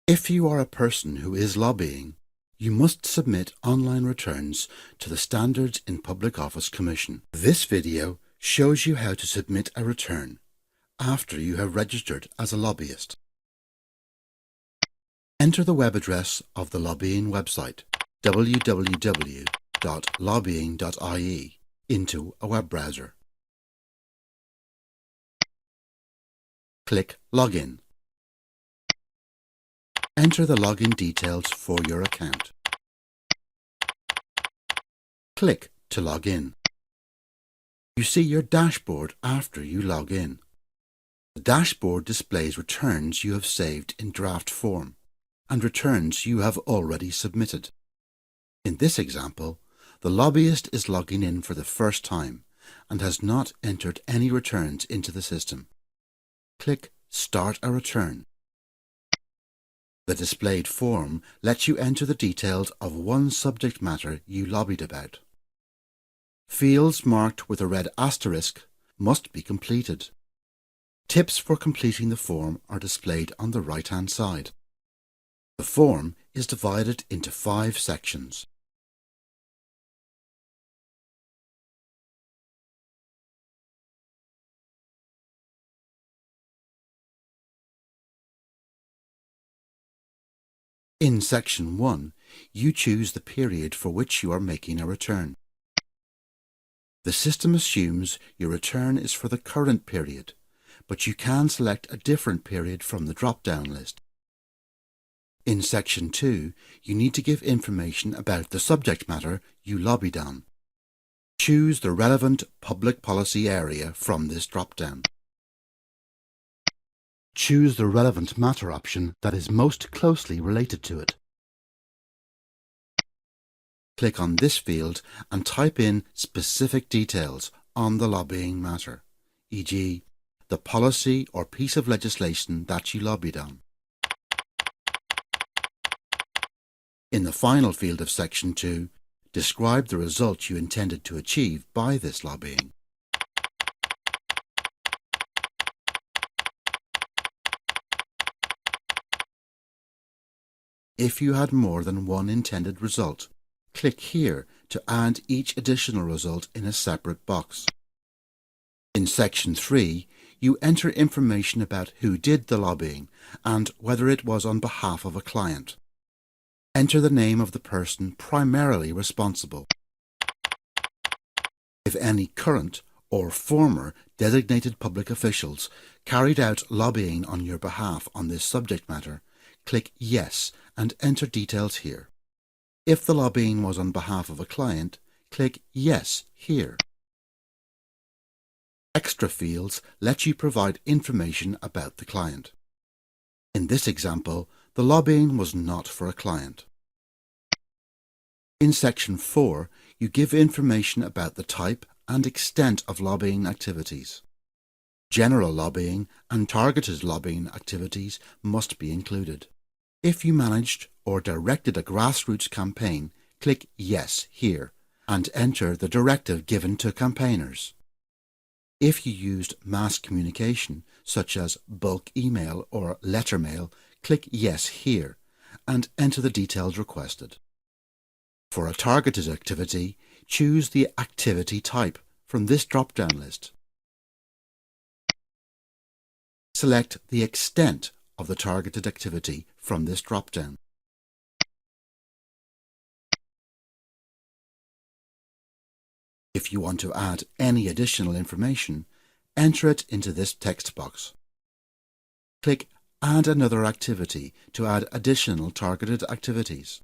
If you are a person who is lobbying, you must submit online returns to the Standards in Public Office Commission. This video shows you how to submit a return after you have registered as a lobbyist. Enter the web address of the lobbying website, www.lobbying.ie, into a web browser. Click Login. Enter the login details for your account. Click to log in. You see your dashboard after you log in. The dashboard displays returns you have saved in draft form and returns you have already submitted. In this example, the lobbyist is logging in for the first time and has not entered any returns into the system. Click Start a Return. The displayed form lets you enter the details of one subject matter you lobbied about. Fields marked with a red asterisk must be completed. Tips for completing the form are displayed on the right-hand side. The form is divided into 5 sections. In Section 1, you choose the period for which you are making a return. The system assumes your return is for the current period, but you can select a different period from the drop-down list. In Section 2, you need to give information about the subject matter you lobbied on. Choose the relevant public policy area from this drop-down. Choose the relevant matter option that is most closely related to it. Click on this field and type in specific details on the lobbying matter, e.g., the policy or piece of legislation that you lobbied on. In the final field of Section 2, describe the result you intended to achieve by this lobbying. If you had more than one intended result, click here to add each additional result in a separate box. In Section 3, you enter information about who did the lobbying and whether it was on behalf of a client. Enter the name of the person primarily responsible. If any current or former designated public officials carried out lobbying on your behalf on this subject matter, click Yes and enter details here. If the lobbying was on behalf of a client, click Yes here. Extra fields let you provide information about the client. In this example, the lobbying was not for a client. In Section 4, you give information about the type and extent of lobbying activities. General lobbying and targeted lobbying activities must be included. If you managed or directed a grassroots campaign, click Yes here and enter the directive given to campaigners. If you used mass communication, such as bulk email or letter mail, click Yes here and enter the details requested. For a targeted activity, choose the activity type from this drop-down list. Select the extent of the targeted activity from this drop-down. If you want to add any additional information, enter it into this text box. Click Add another activity to add additional targeted activities.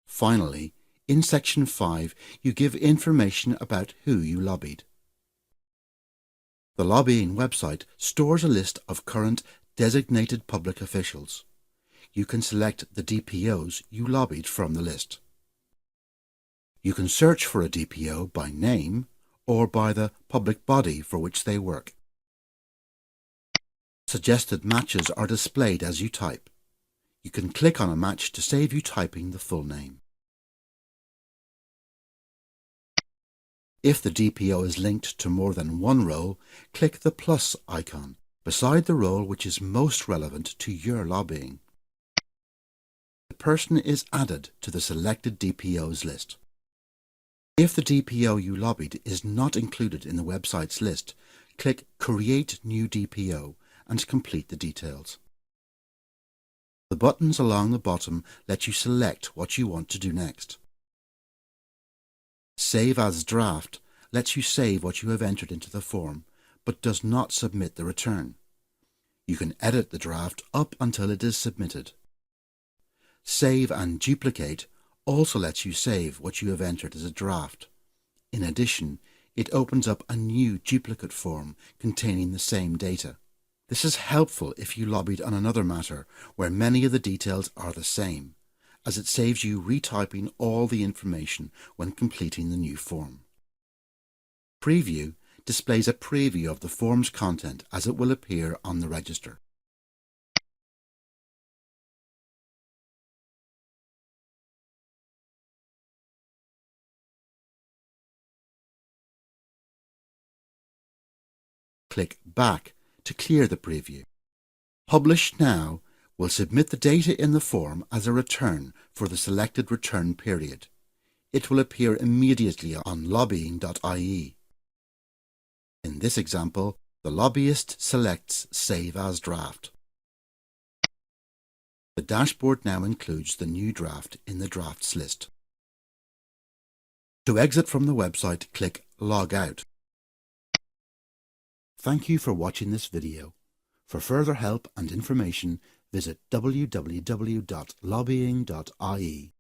Finally, in Section 5, you give information about who you lobbied. The lobbying website stores a list of current designated public officials. You can select the DPOs you lobbied from the list. You can search for a DPO by name or by the public body for which they work. Suggested matches are displayed as you type. You can click on a match to save you typing the full name. If the DPO is linked to more than one role, click the plus icon beside the role which is most relevant to your lobbying. The person is added to the selected DPO's list. If the DPO you lobbied is not included in the website's list, click Create New DPO and complete the details. The buttons along the bottom let you select what you want to do next. Save as Draft lets you save what you have entered into the form, but does not submit the return. You can edit the draft up until it is submitted. Save and Duplicate also lets you save what you have entered as a draft. In addition, it opens up a new duplicate form containing the same data. This is helpful if you lobbied on another matter where many of the details are the same, as it saves you retyping all the information when completing the new form. Preview displays a preview of the form's content as it will appear on the register. Click Back to clear the preview. Publish Now will submit the data in the form as a return for the selected return period. It will appear immediately on Lobbying.ie. In this example, the lobbyist selects Save as Draft. The dashboard now includes the new draft in the drafts list. To exit from the website, click Log Out. Thank you for watching this video. For further help and information, visit www.lobbying.ie.